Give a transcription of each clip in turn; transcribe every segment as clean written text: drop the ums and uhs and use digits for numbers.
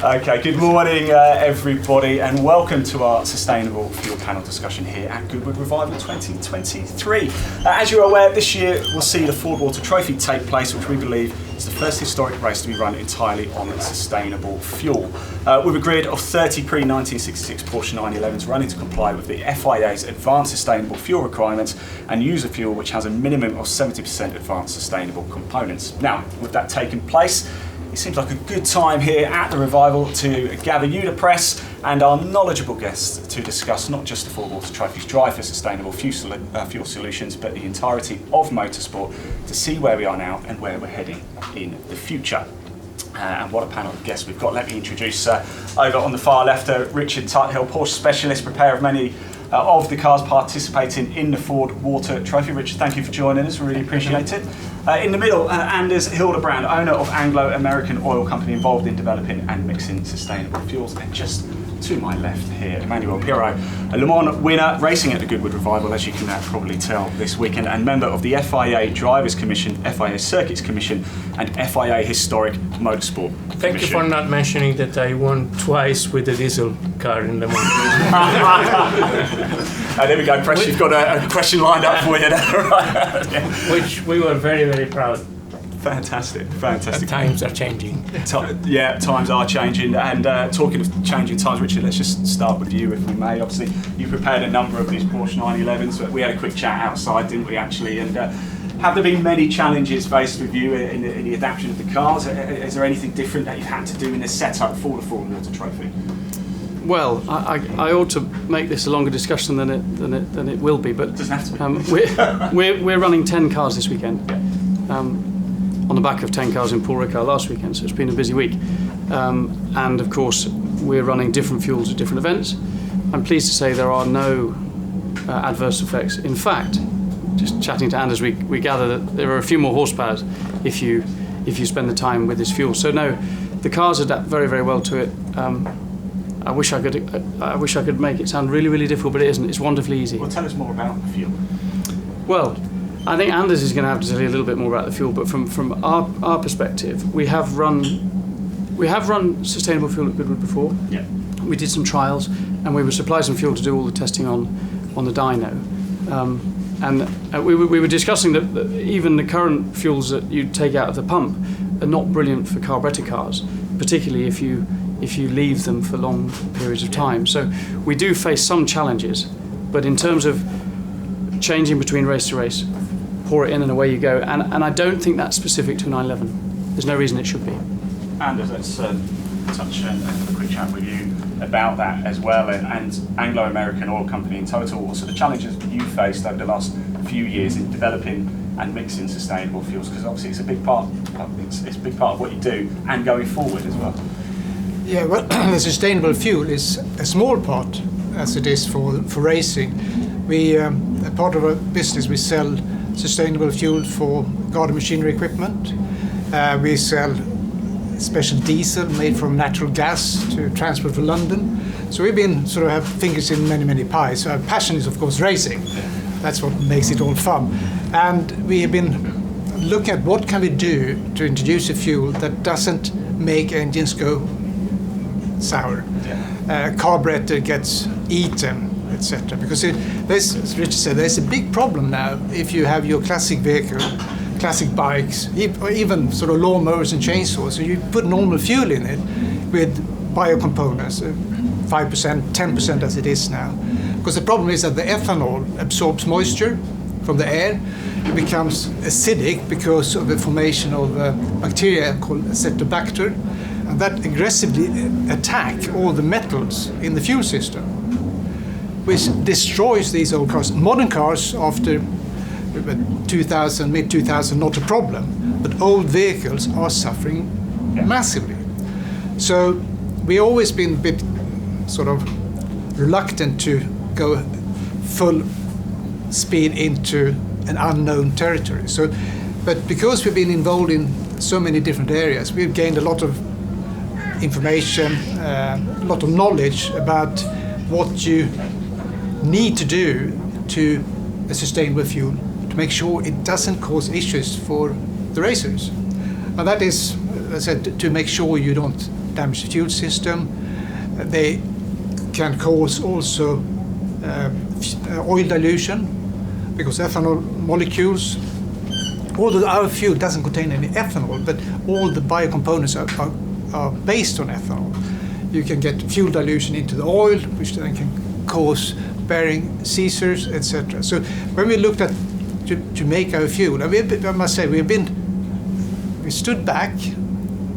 Okay, good morning everybody, and welcome to our Sustainable Fuel Panel discussion here at Goodwood Revival 2023. As you're aware, this year we'll see the Fordwater Trophy take place, which we believe is the first historic race to be run entirely on sustainable fuel. With a grid of 30 pre-1966 Porsche 911s running to comply with the FIA's Advanced Sustainable Fuel requirements and use a fuel which has a minimum of 70% advanced sustainable components. Now, with that taking place, it seems like a good time here at the Revival to gather you, the press, and our knowledgeable guests to discuss not just the Fordwater Trophy's drive for sustainable fuel solutions, but the entirety of motorsport to see where we are now and where we're heading in the future. And what a panel of guests we've got. Let me introduce over on the far left, Richard Tuthill, Porsche specialist, preparer of many of the cars participating in the Fordwater Trophy. Richard, thank you for joining us, we really appreciate it. In the middle, Anders Hildebrand, owner of Anglo-American Oil Company involved in developing and mixing sustainable fuels. And just to my left here, Emmanuel Pirot, a Le Mans winner racing at the Goodwood Revival, as you can probably tell this weekend, and member of the FIA Drivers Commission, FIA Circuits Commission, and FIA Historic Motorsport Commission. Thank you for not mentioning that I won twice with the diesel car in Le Mans. There we go, Press, you've got a question lined up for you there. Right. Yeah. Which we were very, very proud. Fantastic. Times are changing. Yeah, times are changing. And talking of changing times, Richard, let's just start with you, if we may. Obviously, you prepared a number of these Porsche 911s. But we had a quick chat outside, didn't we, actually? And have there been many challenges faced with you in the adaptation of the cars? Is there anything different that you've had to do in the setup for the Fordwater Trophy? Well, I ought to make this a longer discussion than it will be, but it doesn't have to be. We're running 10 cars this weekend, on the back of 10 cars in Paul Ricard last weekend, so it's been a busy week. And of course, we're running different fuels at different events. I'm pleased to say there are no adverse effects. In fact, just chatting to Anders, we gather that there are a few more horsepower if you spend the time with this fuel. So no, the cars adapt very, very well to it. I wish I could make it sound really, really difficult, but it isn't. It's wonderfully easy. Well, tell us more about the fuel. Well, I think Anders is going to have to tell you a little bit more about the fuel, but from our perspective, we have run sustainable fuel at Goodwood before. Yeah. We did some trials, and we were supplied some fuel to do all the testing on the dyno. And we were discussing that even the current fuels that you take out of the pump are not brilliant for carburettor cars, particularly if you leave them for long periods of time. So we do face some challenges, but in terms of changing between race to race, pour it in and away you go. And I don't think that's specific to 911. There's no reason it should be. Anders, let's touch and have a quick chat with you about that as well, and Anglo-American Oil Company in total. What sort of challenges that you faced over the last few years in developing and mixing sustainable fuels? Because obviously it's a big part. It's a big part of what you do, and going forward as well. Yeah, well, the sustainable fuel is a small part, as it is for racing. We, a part of our business, we sell sustainable fuel for garden machinery equipment. We sell special diesel made from natural gas to transport to London. So we've been sort of have fingers in many pies. So our passion is, of course, racing. That's what makes it all fun. And we have been looking at what can we do to introduce a fuel that doesn't make engines go sour. Carburetor gets eaten, etc. Because as Richard said, there's a big problem now if you have your classic vehicle, classic bikes, or even sort of lawnmowers and chainsaws, so you put normal fuel in it with biocomponents, 5%, 10% as it is now. Because the problem is that the ethanol absorbs moisture from the air. It becomes acidic because of the formation of bacteria called Acetobacter, and that aggressively attack all the metals in the fuel system, which destroys these old cars. Modern cars after 2000, mid-2000, not a problem, but old vehicles are suffering massively. So we've always been a bit sort of reluctant to go full speed into an unknown territory. So, but because we've been involved in so many different areas, we've gained a lot of information, a lot of knowledge about what you need to do to a sustainable fuel to make sure it doesn't cause issues for the racers. And that is, as I said, to make sure you don't damage the fuel system. They can cause also oil dilution, because ethanol molecules, although our fuel doesn't contain any ethanol, but all the biocomponents are based on ethanol. You can get fuel dilution into the oil, which then can cause bearing seizures, etc. So when we looked at to make our fuel, I must say we stood back,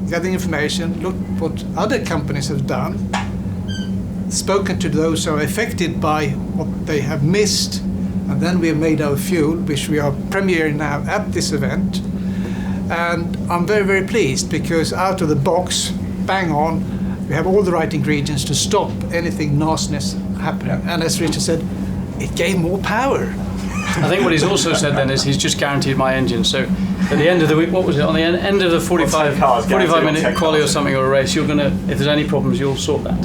gathering information, looked what other companies have done, spoken to those who are affected by what they have missed, and then we have made our fuel, which we are premiering now at this event. And I'm very, very pleased, because out of the box, bang on, we have all the right ingredients to stop anything nastiness happening. And as Richard said, it gave more power. I think what he's also said then is he's just guaranteed my engine. So at the end of the week, what was it? On the end of the 45-minute quali or something, or a race, you're gonna, if there's any problems, you'll sort that.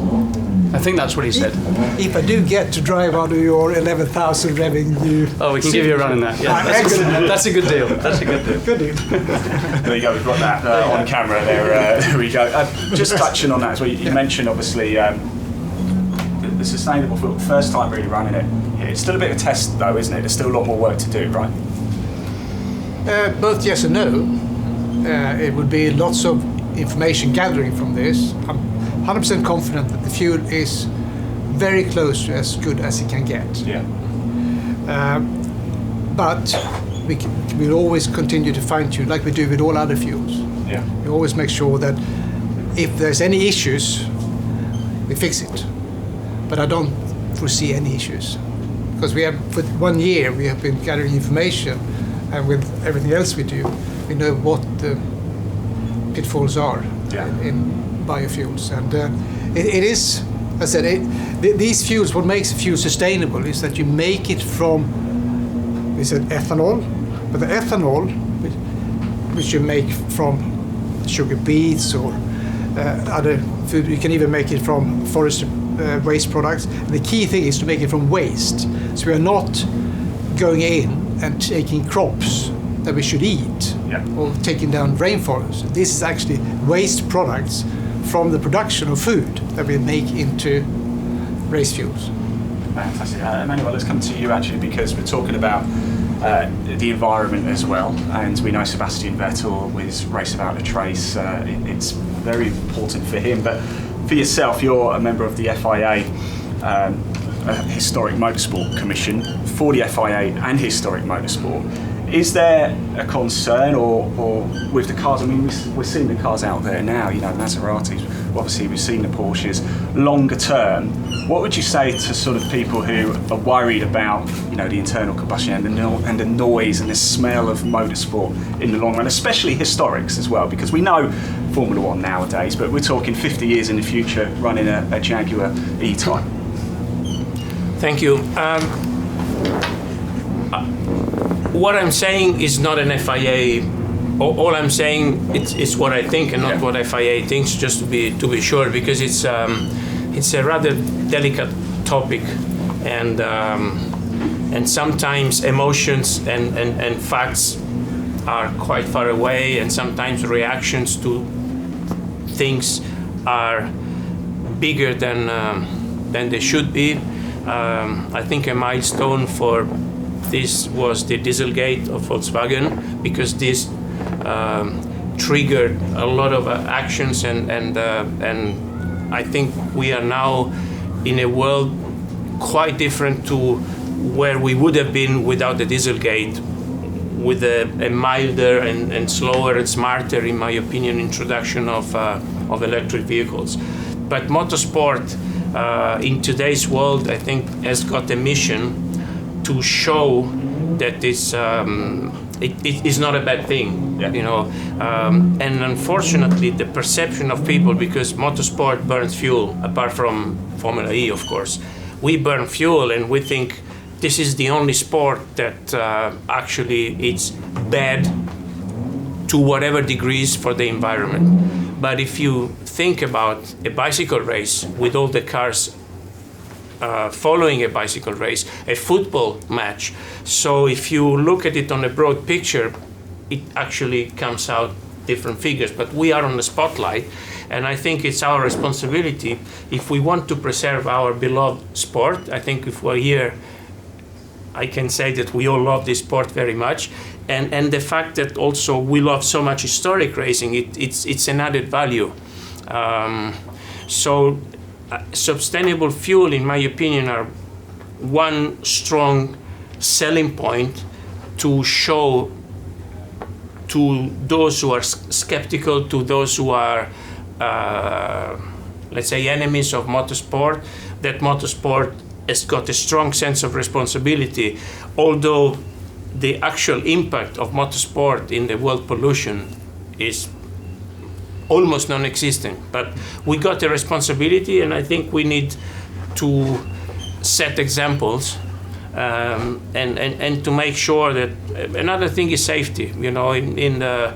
I think that's what he said. If I do get to drive out of your 11,000 revving new... Oh, we can give you a run in that. Yeah, that's a good deal. That's a good deal. Good deal. There you go, we've got that on camera there. There we go. Just touching on that as well, you mentioned obviously the sustainable fuel, first time really running it here. It's still a bit of a test though, isn't it? There's still a lot more work to do, right? Both yes and no. It would be lots of information gathering from this. I'm 100% confident that the fuel is very close to as good as it can get. Yeah. But we'll always continue to fine-tune, like we do with all other fuels. Yeah. We always make sure that if there's any issues, we fix it. But I don't foresee any issues, because we have, for 1 year, we have been gathering information, and with everything else we do, we know what the pitfalls are in biofuels. And it is, as I said, these fuels, what makes a fuel sustainable is that you make it from, we said ethanol, but the ethanol, which you make from sugar beets or other food, you can even make it from forest waste products. And the key thing is to make it from waste. So we are not going in and taking crops that we should eat or taking down rainforests. This is actually waste products from the production of food that we make into race fuels. Fantastic. Emmanuel, let's come to you actually, because we're talking about the environment as well, and we know Sebastian Vettel with Race About a Trace, it's very important for him, but for yourself, you're a member of the FIA Historic Motorsport Commission, for the FIA and Historic Motorsport. Is there a concern or with the cars? I mean, we're seeing the cars out there now, you know, Maseratis, obviously we've seen the Porsches. Longer term, what would you say to sort of people who are worried about, you know, the internal combustion and the noise and the smell of motorsport in the long run, especially historics as well? Because we know Formula One nowadays, but we're talking 50 years in the future running a Jaguar E-Type. Thank you. What I'm saying is not an FIA. All I'm saying it's what I think and not what FIA thinks. Just to be sure, because it's a rather delicate topic, and sometimes emotions and facts are quite far away, and sometimes reactions to things are bigger than they should be. I think a milestone for this was the Dieselgate of Volkswagen, because this triggered a lot of actions, and I think we are now in a world quite different to where we would have been without the Dieselgate, with a milder and slower and smarter, in my opinion, introduction of electric vehicles. But motorsport in today's world, I think, has got a mission to show that it is not a bad thing, you know. And unfortunately, the perception of people, because motorsport burns fuel, apart from Formula E, of course, we burn fuel, and we think this is the only sport that actually it's bad to whatever degrees for the environment. But if you think about a bicycle race with all the cars following a bicycle race, a football match. So if you look at it on a broad picture, it actually comes out different figures. But we are on the spotlight, And I think it's our responsibility, if we want to preserve our beloved sport. I think if we're here, I can say that we all love this sport very much. And the fact that also we love so much historic racing, it's an added value. So sustainable fuel, in my opinion, are one strong selling point to show to those who are skeptical, to those who are, let's say, enemies of motorsport, that motorsport has got a strong sense of responsibility, although the actual impact of motorsport in the world pollution is almost non-existent. But we got a responsibility, and I think we need to set examples and to make sure that. Another thing is safety. You know, in the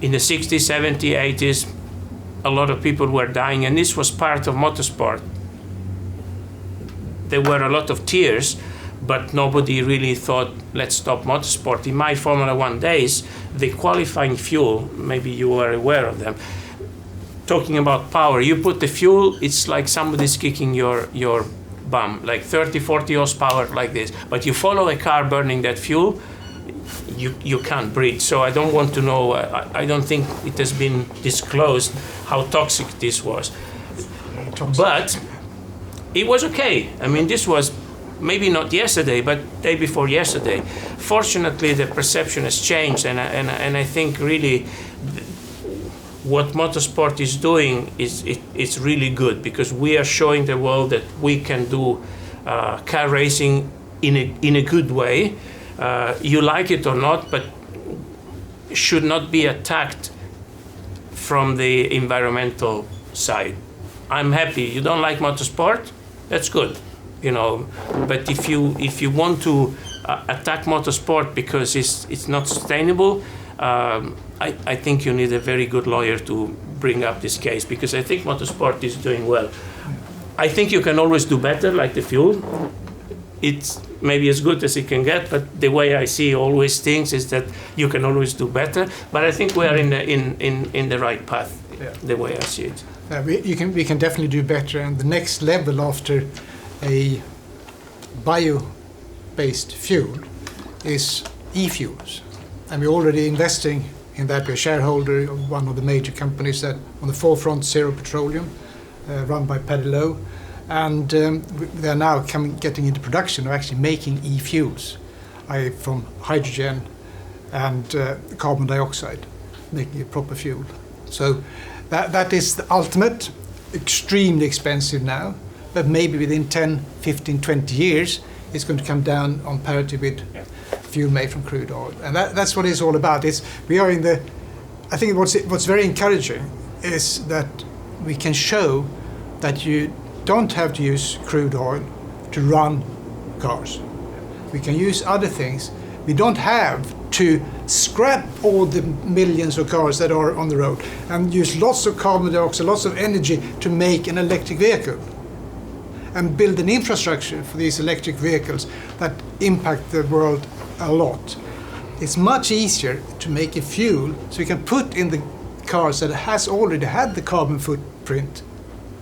60s, 70s, 80s, a lot of people were dying, and this was part of motorsport. There were a lot of tears, but nobody really thought, let's stop motorsport. In my Formula One days, the qualifying fuel, maybe you are aware of them, talking about power, you put the fuel, it's like somebody's kicking your bum, like 30, 40 horsepower like this. But you follow a car burning that fuel, you can't breathe. So I don't want to know, I don't think it has been disclosed how toxic this was. But it was okay. I mean, this was maybe not yesterday, but day before yesterday. Fortunately, the perception has changed, and I think really what motorsport is doing it's really good, because we are showing the world that we can do car racing in a good way. You like it or not, but should not be attacked from the environmental side. I'm happy. You don't like motorsport? That's good, you know. But if you want to attack motorsport because it's not sustainable, I think you need a very good lawyer to bring up this case, because I think motorsport is doing well. I think you can always do better, like the fuel. It's maybe as good as it can get, but the way I see always things is that you can always do better. But I think we are in the right path, the way I see it. We can definitely do better, and the next level after a bio-based fuel is e-fuels, and we're already investing in that. We're a shareholder of one of the major companies that on the forefront, Zero Petroleum, run by Paddy Lowe, and they're now getting into production of actually making e-fuels from hydrogen and carbon dioxide, making a proper fuel. So that is the ultimate, extremely expensive now, but maybe within 10, 15, 20 years, it's going to come down on parity with fuel made from crude oil. And that's what it's all about. We are in the, I think what's very encouraging is that we can show that you don't have to use crude oil to run cars. We can use other things. We don't have to scrap all the millions of cars that are on the road and use lots of carbon dioxide, lots of energy to make an electric vehicle and build an infrastructure for these electric vehicles that impact the world a lot. It's much easier to make a fuel so we can put in the cars that has already had the carbon footprint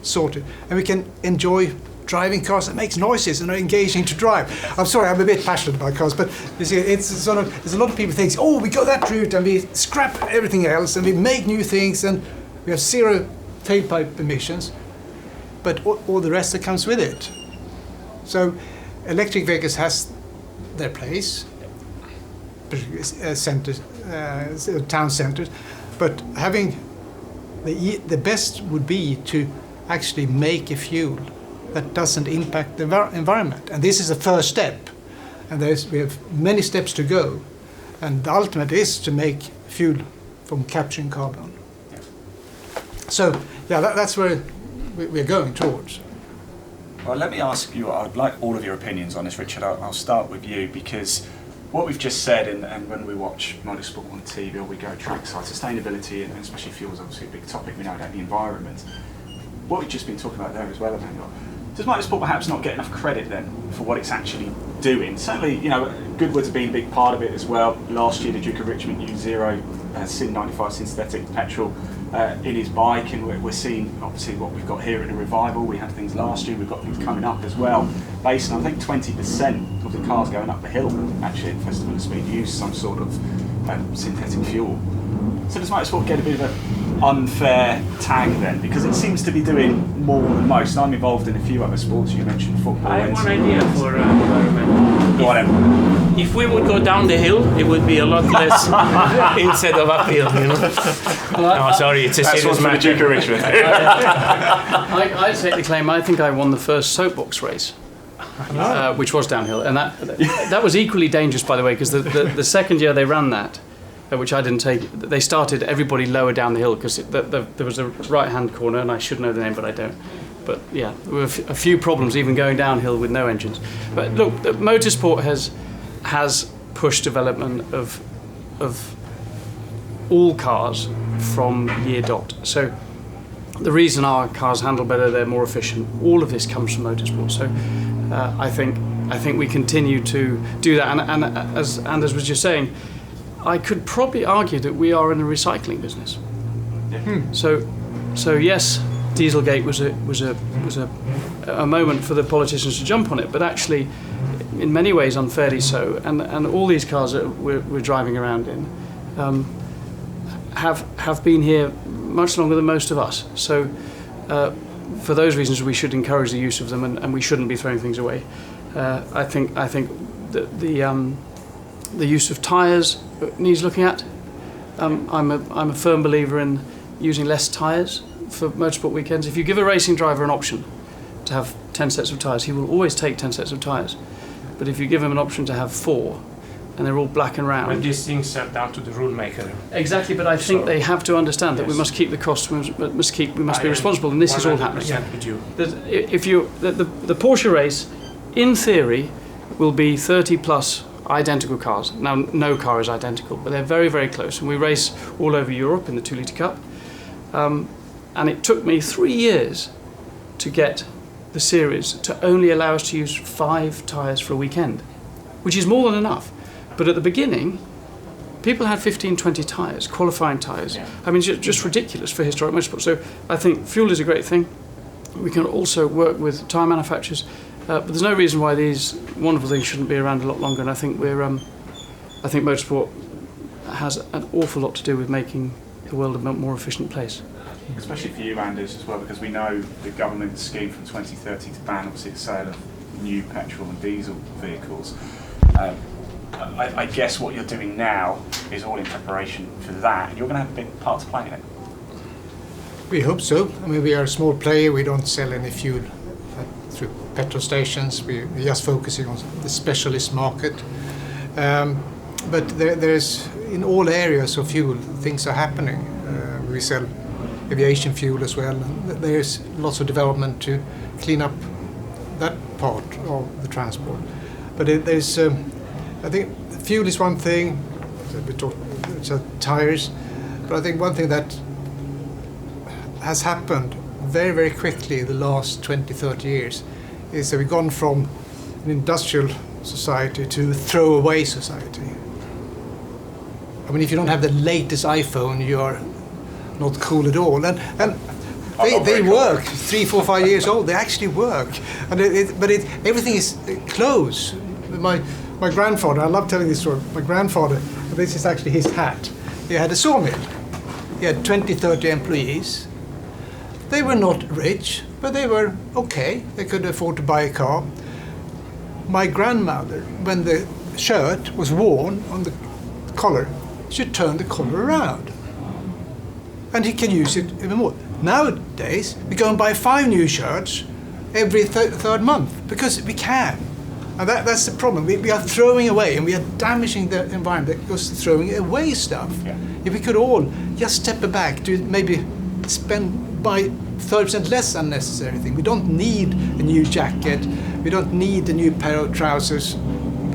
sorted, and we can enjoy driving cars that makes noises and are engaging to drive. I'm sorry, I'm a bit passionate about cars, but you see, it's sort of, there's a lot of people think, oh, we go that route and we scrap everything else and we make new things and we have zero tailpipe emissions, but all the rest that comes with it. So electric vehicles has their place, centers, town centers, but having the best would be to actually make a fuel that doesn't impact the environment. And this is the first step. And we have many steps to go. And the ultimate is to make fuel from capturing carbon. Yeah. So, that's where we're going towards. Well, let me ask you, I'd like all of your opinions on this, Richard. I'll start with you, because what we've just said, and when we watch motorsport on TV or we go trackside, sustainability and especially fuel is obviously a big topic, we know about the environment. What we've just been talking about there as well, Emmanuel, does motorsport perhaps not get enough credit then for what it's actually doing? Certainly, Goodwood's been a big part of it as well. Last year, the Duke of Richmond used zero Sin 95 synthetic petrol in his bike, and we're seeing obviously what we've got here at the Revival. We had things last year, we've got things coming up as well. Based on, I think 20% of the cars going up the hill actually at Festival of Speed use some sort of synthetic fuel. So does motorsport get a bit of an unfair tag then? Because it seems to be doing more than most. I'm involved in a few other sports. You mentioned football. I have one idea for environment. Go on then. If we would go down the hill, it would be a lot less instead of uphill, you know. No, sorry, it's a serious matter. Duke of Richmond. I take the claim. I think I won the first soapbox race, which was downhill, and that was equally dangerous, by the way, because the second year they ran that, which I didn't take, they started everybody lower down the hill because there was a right-hand corner, and I should know the name, but I don't. But yeah, there were a few problems even going downhill with no engines. But look, motorsport has pushed development of all cars from year dot. So the reason our cars handle better, they're more efficient. All of this comes from motorsport. So I think we continue to do that. And as Anders was just saying, I could probably argue that we are in a recycling business. So yes, Dieselgate was a moment for the politicians to jump on it, but actually, in many ways, unfairly so. And all these cars that we're driving around in have been here much longer than most of us. So, for those reasons, we should encourage the use of them, and we shouldn't be throwing things away. I think that the use of tyres needs looking at. I'm a firm believer in using less tyres for motorsport weekends. If you give a racing driver an option to have 10 sets of tyres, he will always take 10 sets of tyres. But if you give him an option to have 4, and they're all black and round. But these things are down to the rule maker. Exactly, but I think they have to understand that we must keep the costs, we must be responsible, and this is all happening. With you. The Porsche race, in theory, will be 30 plus identical cars. Now, no car is identical, but they're very, very close. And we race all over Europe in the 2 litre Cup. And it took me 3 years to get the series to only allow us to use 5 tyres for a weekend, which is more than enough. But at the beginning, people had 15, 20 tyres, qualifying tyres. Yeah. I mean, just ridiculous for historic motorsport. So I think fuel is a great thing. We can also work with tyre manufacturers, but there's no reason why these wonderful things shouldn't be around a lot longer. And I think I think motorsport has an awful lot to do with making the world a more efficient place. Especially for you, Anders, as well, because we know the government scheme from 2030 to ban obviously the sale of new petrol and diesel vehicles. I guess what you're doing now is all in preparation for that, and you're going to have a big part to play in it. We hope so. I mean, we are a small player. We don't sell any fuel through petrol stations. We're just focusing on the specialist market. But there's, in all areas of fuel, things are happening. We sell aviation fuel as well. There's lots of development to clean up that part of the transport. But there's, I think fuel is one thing, we talked tires, but I think one thing that has happened very, very quickly the last 20, 30 years is that we've gone from an industrial society to throwaway society. I mean, if you don't have the latest iPhone, you're not cool at all. And they work, 3, 4, 5 years old. They actually work, and everything is close. My grandfather, I love telling this story. My grandfather, this is actually his hat. He had a sawmill. He had 20, 30 employees. They were not rich, but they were okay. They could afford to buy a car. My grandmother, when the shirt was worn on the collar, she turned the collar around. And he can use it even more. Nowadays, we go and buy 5 new shirts every third month because we can. And that's the problem. We are throwing away, and we are damaging the environment because throwing away stuff. Yeah. If we could all just step back to maybe buy 30% less unnecessary things. We don't need a new jacket. We don't need a new pair of trousers,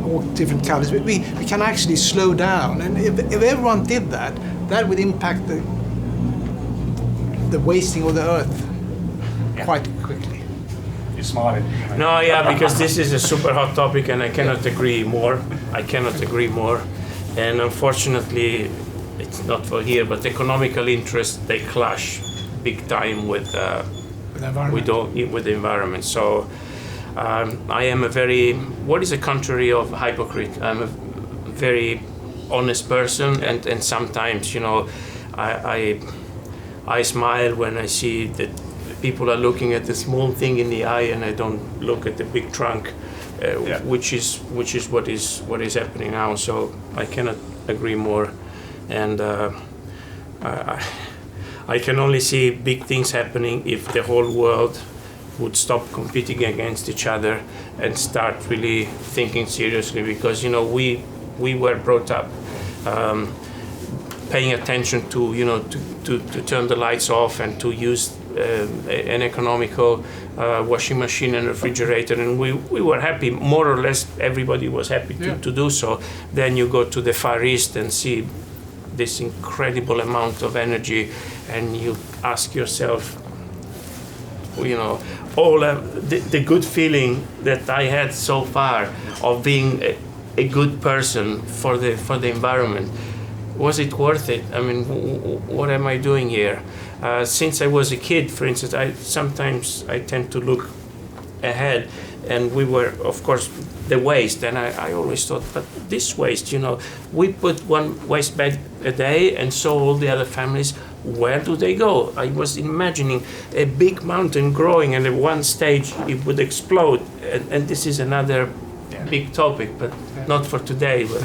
all different colors. We can actually slow down. And if everyone did that, that would impact the wasting of the earth quite quickly. You're smiling. No, yeah, because this is a super hot topic, and I cannot agree more. And unfortunately, it's not for here, but economical interests, they clash big time with the environment. So I am a very, what is a contrary of hypocrite? I'm a very honest person, and sometimes, you know, I smile when I see that people are looking at the small thing in the eye, and I don't look at the big trunk, which is what is happening now. So I cannot agree more, and I can only see big things happening if the whole world would stop competing against each other and start really thinking seriously, because, you know, we were brought up paying attention to, you know, to turn the lights off and to use an economical washing machine and refrigerator, and we were happy, more or less everybody was happy to do so. Then you go to the Far East and see this incredible amount of energy, and you ask yourself, you know, all the good feeling that I had so far of being a good person for the environment, was it worth it? I mean, what am I doing here? Since I was a kid, for instance, sometimes I tend to look ahead, and we were, of course, the waste, and I always thought, but this waste, you know, we put one waste bag a day, and so all the other families, where do they go? I was imagining a big mountain growing, and at one stage it would explode, and this is another big topic, but not for today. But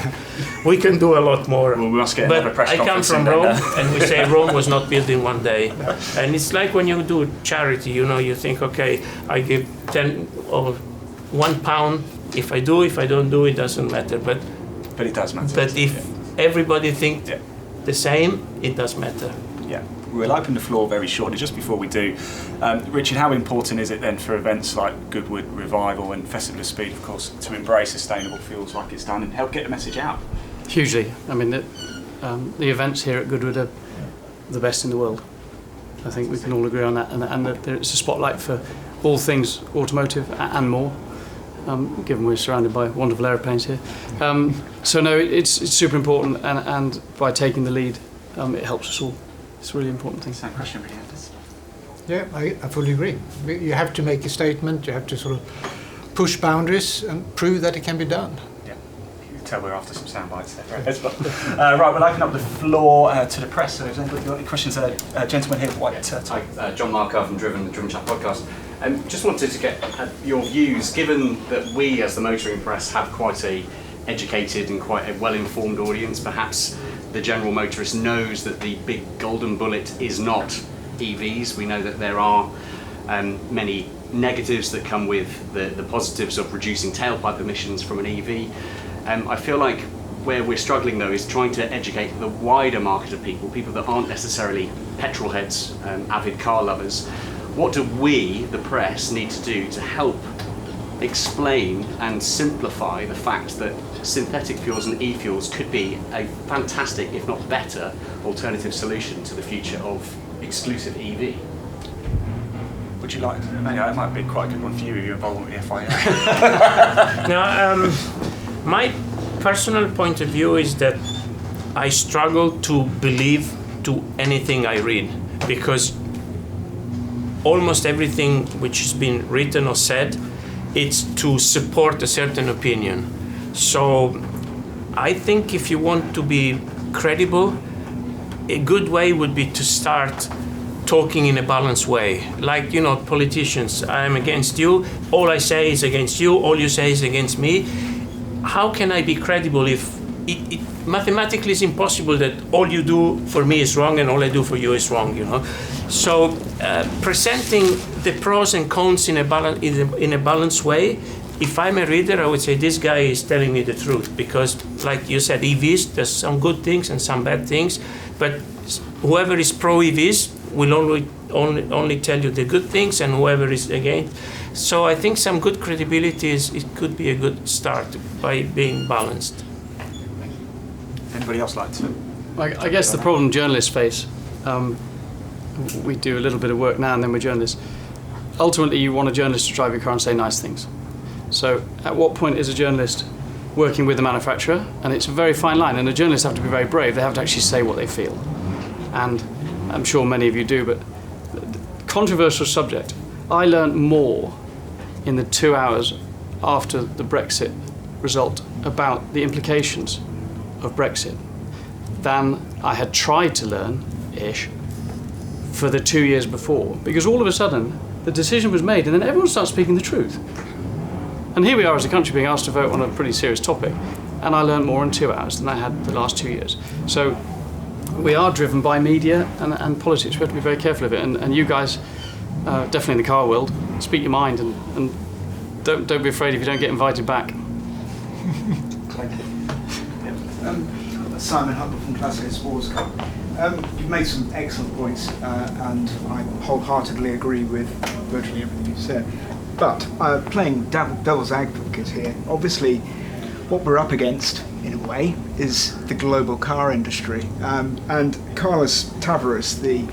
we can do a lot more. Well, we must get another press conference. I come from Rome, and we say Rome was not built in one day. And it's like when you do charity, you know, you think, okay, I give 10 or £1. If I do, if I don't do, it doesn't matter. But it does matter. But if everybody thinks the same, it does matter. Yeah. We'll open the floor very shortly. Just before we do, Richard, how important is it then for events like Goodwood Revival and Festival of Speed, of course, to embrace sustainable fuels like it's done and help get the message out? Hugely. I mean, the events here at Goodwood are the best in the world. I think we can all agree on that, and that it's a spotlight for all things automotive and more, given we're surrounded by wonderful aeroplanes here. So no, it's super important, and by taking the lead, it helps us all. It's a really important thing. Same question, really, Anders. Yeah, I fully agree. You have to make a statement, you have to sort of push boundaries and prove that it can be done. Yeah, you can tell we're after some sound bites there. Right, we'll open up the floor to the press. So, has anybody got any questions? Gentleman here, white tie. Hi, John Markov from Driven Chat podcast. Just wanted to get your views, given that we as the motoring press have quite a educated and quite a well-informed audience. Perhaps the general motorist knows that the big golden bullet is not EVs. We know that there are many negatives that come with the positives of reducing tailpipe emissions from an EV. I feel like where we're struggling though is trying to educate the wider market of people that aren't necessarily petrol heads, avid car lovers. What do we, the press, need to do to help explain and simplify the fact that synthetic fuels and e-fuels could be a fantastic, if not better, alternative solution to the future of exclusive EV? Would you like? That might be quite a good one for you if you're involved with the FIA. Now, my personal point of view is that I struggle to believe to anything I read, because almost everything which has been written or said, it's to support a certain opinion. So I think if you want to be credible, a good way would be to start talking in a balanced way. Like, you know, politicians, I'm against you, all I say is against you, all you say is against me. How can I be credible if it mathematically is impossible that all you do for me is wrong and all I do for you is wrong, you know? So presenting the pros and cons in a balanced way, if I'm a reader, I would say this guy is telling me the truth, because like you said, EVs, there's some good things and some bad things, but whoever is pro EVs will only tell you the good things, and whoever is against. So I think some good credibility it could be a good start by being balanced. Anybody else like to? I guess the problem journalists face, we do a little bit of work now and then with journalists. Ultimately, you want a journalist to drive your car and say nice things. So at what point is a journalist working with the manufacturer, and it's a very fine line, and the journalists have to be very brave. They have to actually say what they feel, and I'm sure many of you do, but controversial subject. I learned more in the 2 hours after the Brexit result about the implications of Brexit than I had tried to learn-ish for the 2 years before, because all of a sudden the decision was made and then everyone starts speaking the truth. And here we are as a country being asked to vote on a pretty serious topic, and I learned more in 2 hours than I had the last 2 years. So we are driven by media and politics. We have to be very careful of it, and you guys, definitely in the car world, speak your mind and don't be afraid if you don't get invited back. Thank you. Simon Hutler from Classic Sports Car. You've made some excellent points, and I wholeheartedly agree with virtually everything you've said. But playing devil's advocate here, obviously what we're up against, in a way, is the global car industry. And Carlos Tavaris, the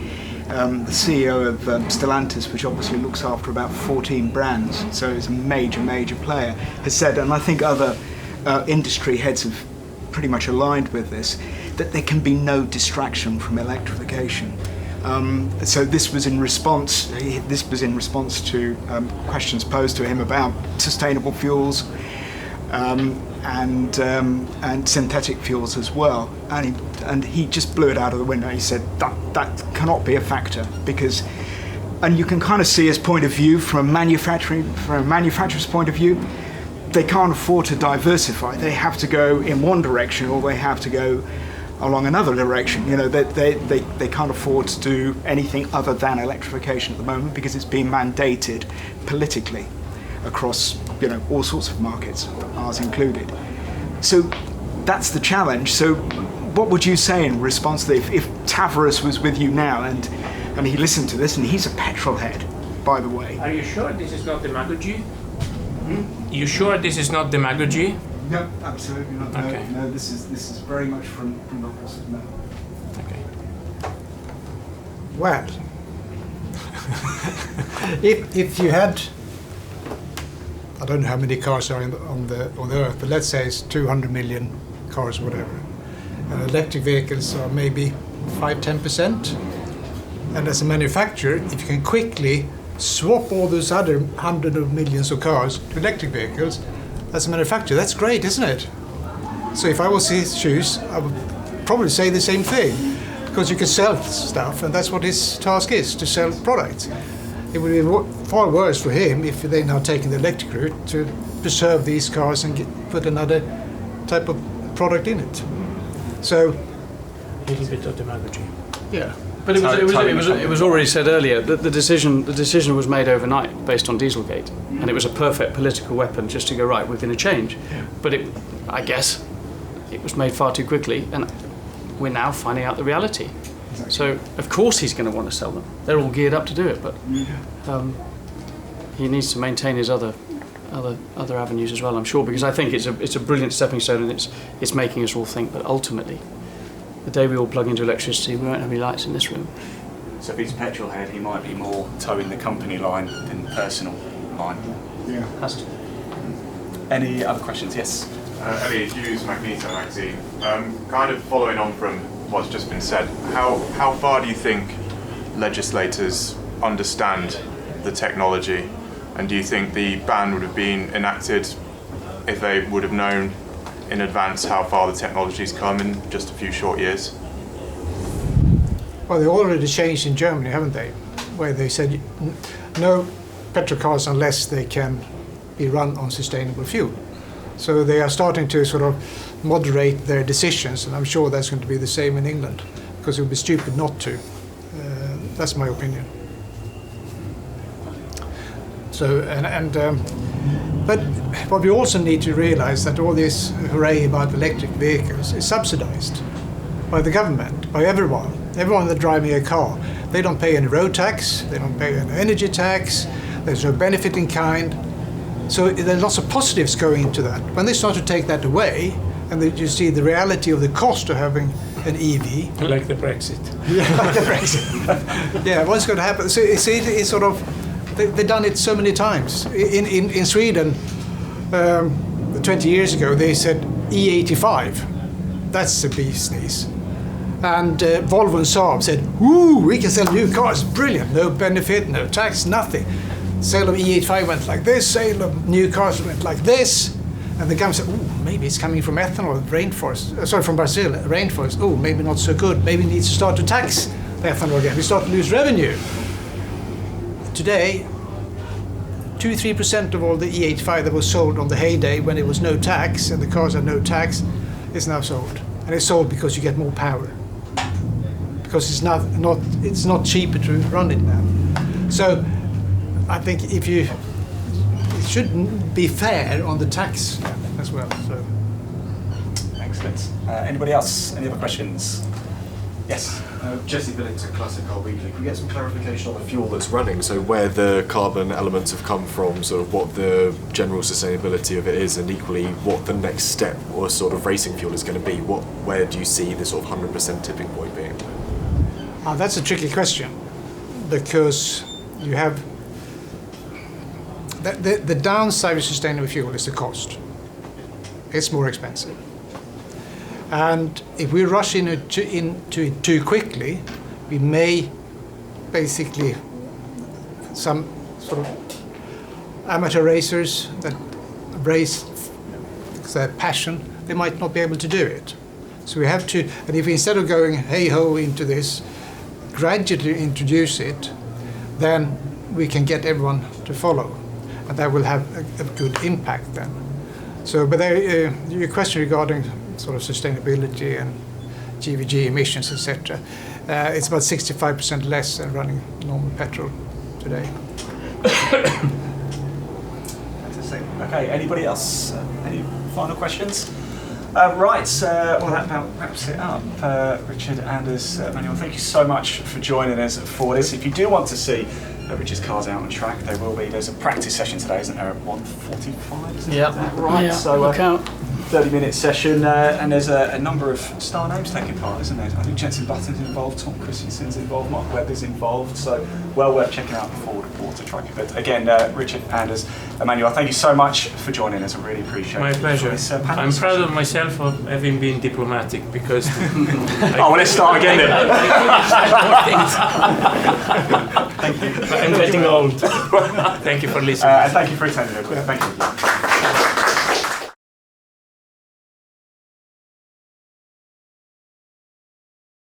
CEO of Stellantis, which obviously looks after about 14 brands, so is a major player, has said, and I think other industry heads have pretty much aligned with this, that there can be no distraction from electrification. So this was in response to questions posed to him about sustainable fuels and synthetic fuels as well, and he just blew it out of the window. He said that cannot be a factor, because, and you can kind of see his point of view from a manufacturer's point of view. They can't afford to diversify. They have to go in one direction, or they have to go along another direction. You know, they can't afford to do anything other than electrification at the moment, because it's being mandated politically across, you know, all sorts of markets, ours included. So that's the challenge. So what would you say in response to if Tavaris was with you now and he listened to this, and he's a petrol head, by the way? Are you sure this is not demagogy? You sure this is not demagogy? No, absolutely not. No, Okay. no, this is very much from the horse's mouth. Okay. Well, if you had, I don't know how many cars are on the earth, but let's say it's 200 million cars, whatever, and electric vehicles are maybe 5-10%. And as a manufacturer, if you can quickly swap all those other hundreds of millions of cars to electric vehicles, as a manufacturer, that's great, isn't it? So if I was his shoes, I would probably say the same thing, because you can sell stuff, and that's what his task is, to sell products. It would be far worse for him if they now taking the electric route to preserve these cars and put another type of product in it. So, A little bit of demagogy. Yeah. But it was already said earlier that the decision was made overnight based on Dieselgate, and it was a perfect political weapon just to go, right, we're going to change. Yeah. But I guess it was made far too quickly, and we're now finding out the reality. Exactly. So of course he's going to want to sell them. They're all geared up to do it, but he needs to maintain his other avenues as well, I'm sure, because I think it's a brilliant stepping stone, and it's making us all think that ultimately, the day we all plug into electricity, we won't have any lights in this room. So if he's a petrol head, he might be more towing the company line than the personal line. Yeah. Has to. Any other questions? Yes. Elliot Hughes, Magneto magazine. Kind of following on from what's just been said, how far do you think legislators understand the technology, and do you think the ban would have been enacted if they would have known in advance how far the technology's come in just a few short years? well, they already changed in Germany, haven't they? Where they said no petrol cars unless they can be run on sustainable fuel. So they are starting to sort of moderate their decisions, and I'm sure that's going to be the same in England, because it would be stupid not to. That's my opinion. So, but what we also need to realize that all this hooray about electric vehicles is subsidized by the government, by everyone. Everyone that's driving a car, they don't pay any road tax, they don't pay any energy tax, there's no benefit in kind. So there are lots of positives going into that. When they start to take that away, and you see the reality of the cost of having an EV. Like the Brexit. Yeah, like the Brexit. Yeah, what's going to happen? So it's sort of, they've done it so many times. In Sweden, 20 years ago, they said E85. That's the bee's knees. And Volvo and Saab said, "Ooh, we can sell new cars, brilliant, no benefit, no tax, nothing." Sale of E85 went like this, sale of new cars went like this. And the government said, "Ooh, maybe it's coming from ethanol, rainforest, from Brazil, rainforest. Oh, maybe not so good. Maybe we need to start to tax the ethanol again. We start to lose revenue." Today, 2-3% of all the E85 that was sold on the heyday when it was no tax, and the cars had no tax, is now sold. And it's sold because you get more power. Because it's not cheaper to run it now. So I think it should be fair on the tax as well. So. Excellent. Anybody else? Any other questions? Yes. Jesse Billington, Classic Car Weekly. Can we get some clarification on the fuel that's running? So where the carbon elements have come from, sort of what the general sustainability of it is, and equally what the next step or sort of racing fuel is going to be. Where do you see the sort of 100% tipping point being? That's a tricky question, because you have the downside of sustainable fuel is the cost. It's more expensive. And if we rush into it too quickly, we may basically, some sort of amateur racers that race their passion, they might not be able to do it. So we have to, and if we, instead of going hey-ho into this, gradually introduce it, then we can get everyone to follow. And that will have a good impact then. So, but your question regarding sort of sustainability and GVG emissions, etc., it's about 65% less than running normal petrol today. Okay, anybody else? Any final questions? Right, well that about wraps it up. Richard, Anders, Manuel, thank you so much for joining us for this. If you do want to see Richard's cars out on track, there will be. There's a practice session today, isn't there, at 1:45? Yeah. Is that right? Yeah. So, look out. 30-minute session, and there's a number of star names taking part, isn't there? I think Jensen Button's involved, Tom Christensen's involved, Mark Webb is involved, so well worth checking out the Fordwater Trophy. But again, Richard, Anders, Emmanuel, thank you so much for joining us. I really appreciate it. My pleasure. I'm proud of myself for having been diplomatic, because well, let's start again then. Thank you. I'm getting old. Thank you for listening. And thank you for attending. Thank you.